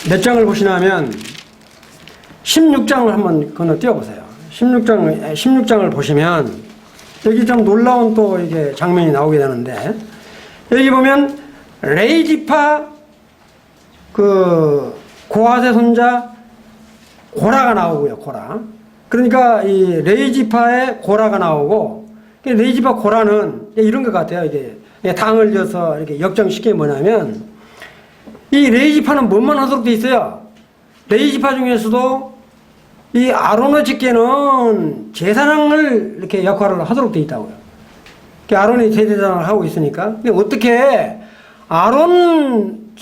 몇 장을 보시냐면 16장을 한번 건너뛰어 보세요. 16장을 보시면 여기 좀 놀라운 또 이게 장면이 나오게 되는데, 여기 보면 레이지파 그 고아세 손자 고라가 나오고요. 고라. 그러니까 이 레이지파의 고라가 나오고, 레이지파 고라는 이런 것 같아요. 이게 당을 져서 이렇게 역정시킨 게 뭐냐면, 이 레이지파는 뭔만 하도록 돼 있어요. 레이지파 중에서도 이 아론의 직계는 제사장을 이렇게 역할을 하도록 돼 있다고요. 아론이 대제사장을 하고 있으니까. 어떻게 아론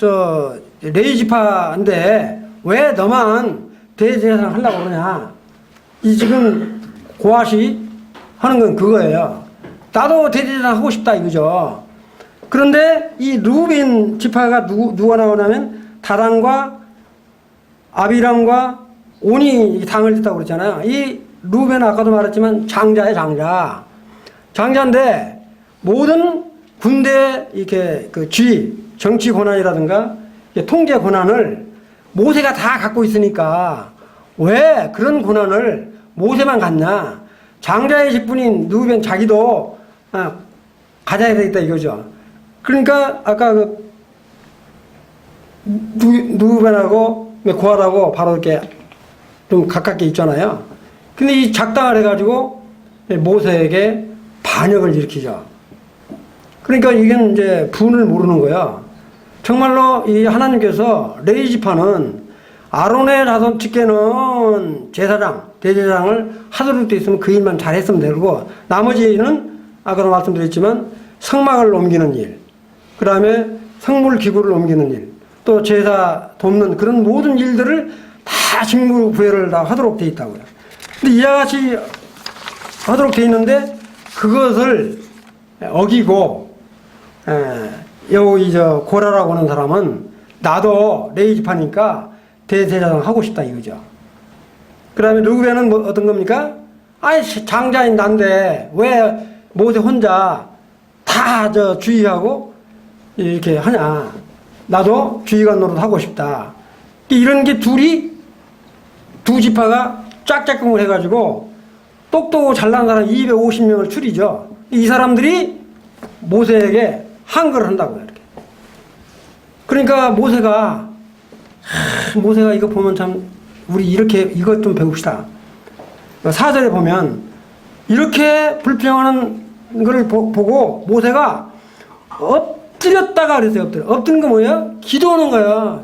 레이지파인데 왜 너만 대제사장 하려고 그러냐? 이 지금 고아시 하는 건 그거예요. 나도 대제사장 하고 싶다 이거죠. 그런데 이 루벤 지파가 누가 나오냐면 다단과 아비람과 온이 당을 짓다고 그랬잖아요. 이 루벤은 아까도 말했지만 장자예요, 장자. 장자인데 모든 군대 이렇게 그 정치 권한이라든가 통제 권한을 모세가 다 갖고 있으니까 왜 그런 권한을 모세만 갖냐? 장자의 직분인 루벤 자기도 가져야 되겠다 이거죠. 그러니까 아까 그 루벤하고 고아라고 바로 이렇게 좀 가깝게 있잖아요. 근데 이 작당을 해가지고 모세에게 반역을 일으키죠. 그러니까 이건 이제 분을 모르는 거야. 정말로 이 하나님께서 레이지파는 아론의 자손 측에는 제사장, 대제사장을 하도록 돼 있으면 그 일만 잘했으면 되고, 나머지는 아까도 말씀드렸지만 성막을 옮기는 일, 그 다음에 성물 기구를 옮기는 일, 또 제사 돕는 그런 모든 일들을 다 직무 부여를 다 하도록 돼 있다고요. 근데 이와 같이 하도록 돼 있는데 그것을 어기고, 여기 고라라고 하는 사람은 나도 레이지파니까 대제사장 하고 싶다 이거죠. 그 다음에 루벤은 뭐 어떤 겁니까? 아이 장자인 난데 왜 모세 혼자 다 주의하고 이렇게 하냐? 나도 주의관 노릇 하고 싶다. 이런 게 두 지파가 짝짝꿍을 해가지고 똑똑하고 잘난 사람 250명을 추리죠. 이 사람들이 모세에게 항거를 한다고요. 이렇게. 그러니까 모세가 이거 보면 참 우리 이렇게 이것 좀 배웁시다. 4절에 보면 이렇게 불평하는 걸 보고 모세가 엎드렸다가 그랬어요. 엎드는 거 뭐야? 기도하는 거야.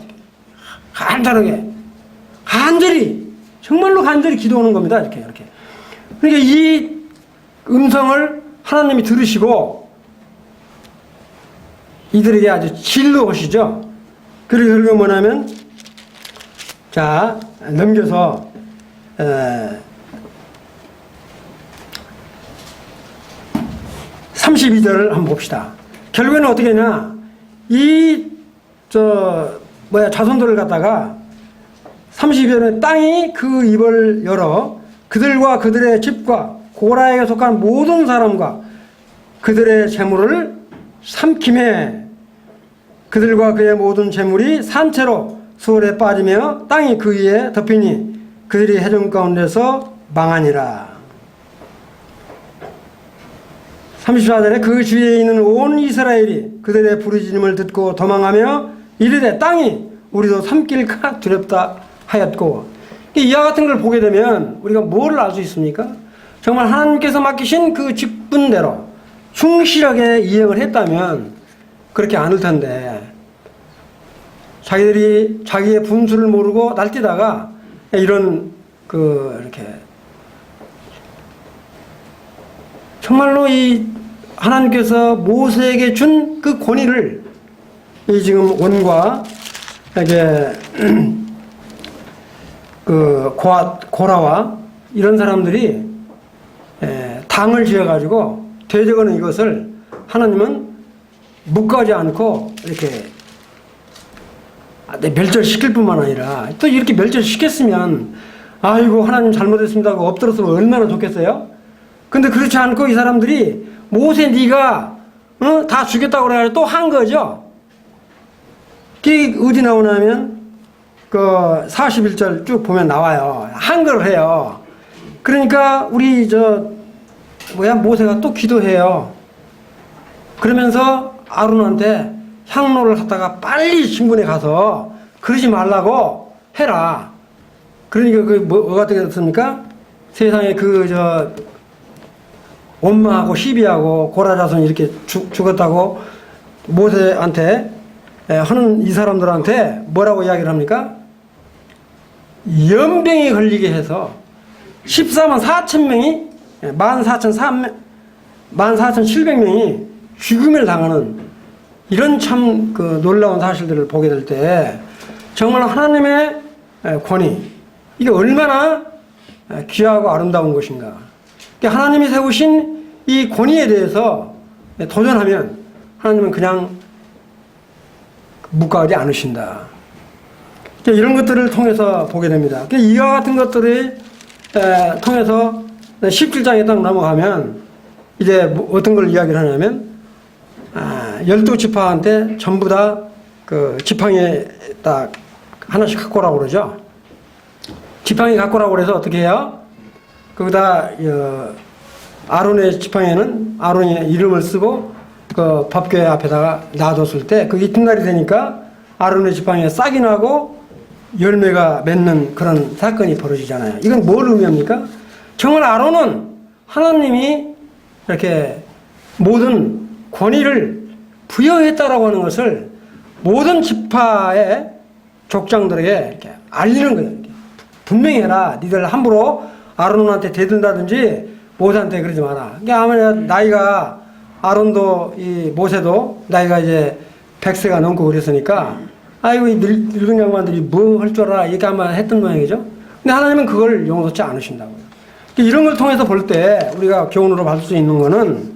간절히 정말로 간절히 기도하는 겁니다. 이렇게. 그러니까 이 음성을 하나님이 들으시고 이들에게 아주 진노하시죠. 그리고 뭐냐면, 자 넘겨서 32절을 한번 봅시다. 결국에는 어떻게 했냐? 자손들을 갖다가 32절에 땅이 그 입을 열어 그들과 그들의 집과 고라에게 속한 모든 사람과 그들의 재물을 삼킴해 그들과 그의 모든 재물이 산채로 수월에 빠지며 땅이 그 위에 덮이니 그들이 해전 가운데서 망하니라. 34절에 그 주위에 있는 온 이스라엘이 그들의 부르짖음을 듣고 도망하며 이르되 땅이 우리도 삼킬까 두렵다 하였고, 이와 같은 걸 보게 되면 우리가 뭘 알 수 있습니까? 정말 하나님께서 맡기신 그 직분대로 충실하게 이행을 했다면 그렇게 않을 텐데, 자기들이 자기의 분수를 모르고 날뛰다가 이런 이렇게 정말로 이 하나님께서 모세에게 준 그 권위를 이 지금 원과 이게 그 고라와 이런 사람들이 당을 지어가지고 되져가는 이것을 하나님은 묵과하지 않고 이렇게 멸절시킬 뿐만 아니라 또 이렇게 멸절시켰으면 아이고 하나님 잘못했습니다 하고 엎드렸으면 얼마나 좋겠어요? 근데 그렇지 않고 이 사람들이 모세 네가 다 죽였다고 그래 또 한 거죠. 그게 어디 나오냐면 그 41절 쭉 보면 나와요. 한 걸 해요. 그러니까 우리 모세가 또 기도해요. 그러면서 아론한테 향로를 갖다가 빨리 신분에 가서 그러지 말라고 해라. 그러니까 뭐가 되겠습니까? 세상에 엄마하고 시비하고 고라자손이 이렇게 죽었다고 모세한테 하는 이 사람들한테 뭐라고 이야기를 합니까? 연병이 걸리게 해서 14만 4천 명이 14,700명이 죽음을 당하는 이런 참 놀라운 사실들을 보게 될 때 정말 하나님의 권위 이게 얼마나 귀하고 아름다운 것인가. 하나님이 세우신 이 권위에 대해서 도전하면 하나님은 그냥 묵과하지 않으신다. 이런 것들을 통해서 보게 됩니다. 이와 같은 것들을 통해서 17장에 딱 넘어가면 이제 어떤 걸 이야기를 하냐면 12지파한테 전부 다 그 지팡이에 딱 하나씩 갖고 오라고 그러죠. 지팡이 갖고 오라고 그래서 어떻게 해요? 거기다 아론의 지팡이에는 아론의 이름을 쓰고 그 법궤 앞에다가 놔뒀을 때 그 이튿날이 되니까 아론의 지팡이에 싹이 나고 열매가 맺는 그런 사건이 벌어지잖아요. 이건 뭘 의미합니까? 정말 아론은 하나님이 이렇게 모든 권위를 부여했다라고 하는 것을 모든 지파의 족장들에게 이렇게 알리는 거예요. 이렇게. 분명히 해라. 니들 함부로 아론한테 대든다든지 모세한테 그러지 마라. 그러니까 아무래도 나이가 아론도 이 모세도 나이가 이제 100세가 넘고 그랬으니까 아이고 이 늙은 양반들이 뭐 할 줄 알아 이렇게 아마 했던 모양이죠. 근데 하나님은 그걸 용서치 않으신다고요. 그러니까 이런 걸 통해서 볼 때 우리가 교훈으로 받을 수 있는 거는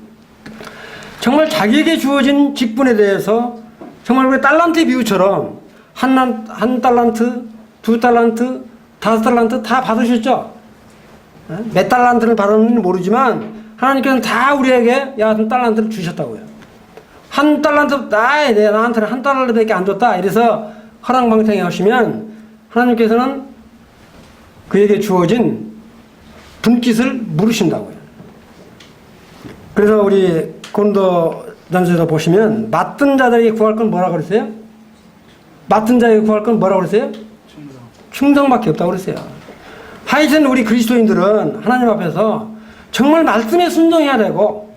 정말 자기에게 주어진 직분에 대해서 정말 우리 달란트 비유처럼 한 달란트, 2달란트, 5달란트 다 받으셨죠? 몇 달란트를 받았는지 모르지만 하나님께서는 다 우리에게 한 달란트를 주셨다고요. 한 달란트, 나한테는 한 달란트밖에 안 줬다. 이래서 허랑방탕해 하시면 하나님께서는 그에게 주어진 분깃을 물으신다고요. 그래서 우리 고린도전서에서 보시면 맡은 자들에게 구할 건 뭐라고 그랬어요? 맡은 자에게 구할 건 뭐라고 그랬어요? 충성밖에 없다고 그랬어요. 하여튼 우리 그리스도인들은 하나님 앞에서 정말 말씀에 순종해야 되고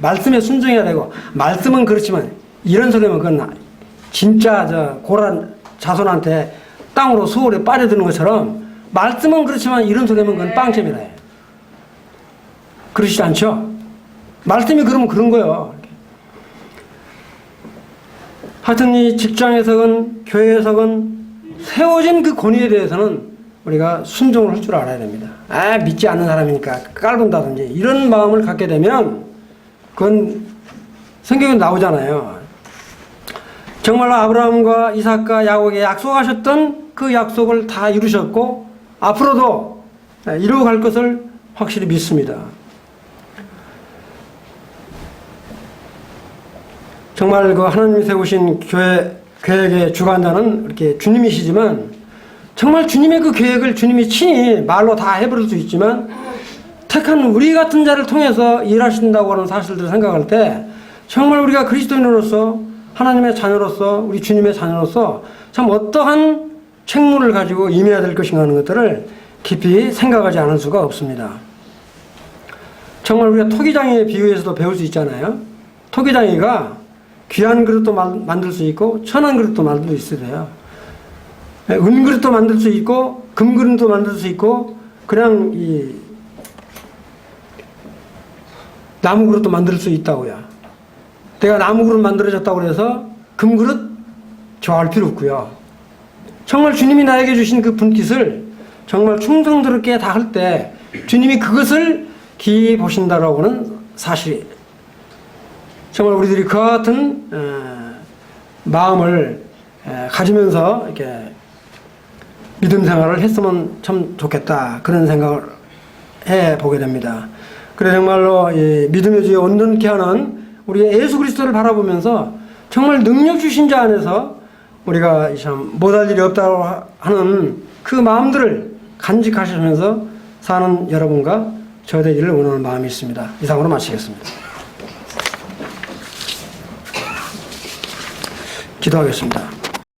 말씀에 순종해야 되고 말씀은 그렇지만 이런 소리면 그건 진짜 고라 자손한테 땅으로 수월에 빠져드는 것처럼 말씀은 그렇지만 이런 소리면 그건 빵점이라 해요. 그러시지 않죠? 말씀이 그러면 그런 거예요. 하여튼 이 직장에서건 교회에서건 세워진 그 권위에 대해서는 우리가 순종을 할 줄 알아야 됩니다. 믿지 않는 사람이니까 깔본다든지 이런 마음을 갖게 되면 그건 성경에 나오잖아요. 정말로 아브라함과 이삭과 야곱에게 약속하셨던 그 약속을 다 이루셨고 앞으로도 이루어갈 것을 확실히 믿습니다. 정말 그 하나님이 세우신 계획의 주관자는 이렇게 주님이시지만 정말 주님의 그 계획을 주님이 친히 말로 다 해버릴 수 있지만 택한 우리 같은 자를 통해서 일하신다고 하는 사실들을 생각할 때 정말 우리가 그리스도인으로서 하나님의 자녀로서 우리 주님의 자녀로서 참 어떠한 책무를 가지고 임해야 될 것인가 하는 것들을 깊이 생각하지 않을 수가 없습니다. 정말 우리가 토기장이에 비유해서도 배울 수 있잖아요. 토기장이가 귀한 그릇도 만들 수 있고 천한 그릇도 만들 수 있어요. 은그릇도 만들 수 있고 금그릇도 만들 수 있고 그냥 이 나무 그릇도 만들 수 있다고요. 내가 나무 그릇 만들어졌다고 해서 금그릇 좋아할 필요 없고요. 정말 주님이 나에게 주신 그 분깃을 정말 충성스럽게 다 할 때 주님이 그것을 기이 보신다라고는 사실이 정말 우리들이 그와 같은 마음을 가지면서 이렇게 믿음 생활을 했으면 참 좋겠다 그런 생각을 해 보게 됩니다. 그래 정말로 이 믿음의 주에 온전케 하는 우리 예수 그리스도를 바라보면서 정말 능력 주신 자 안에서 우리가 참 못할 일이 없다고 하는 그 마음들을 간직하시면서 사는 여러분과 저 되기를 원하는 마음이 있습니다. 이상으로 마치겠습니다. 기도하겠습니다.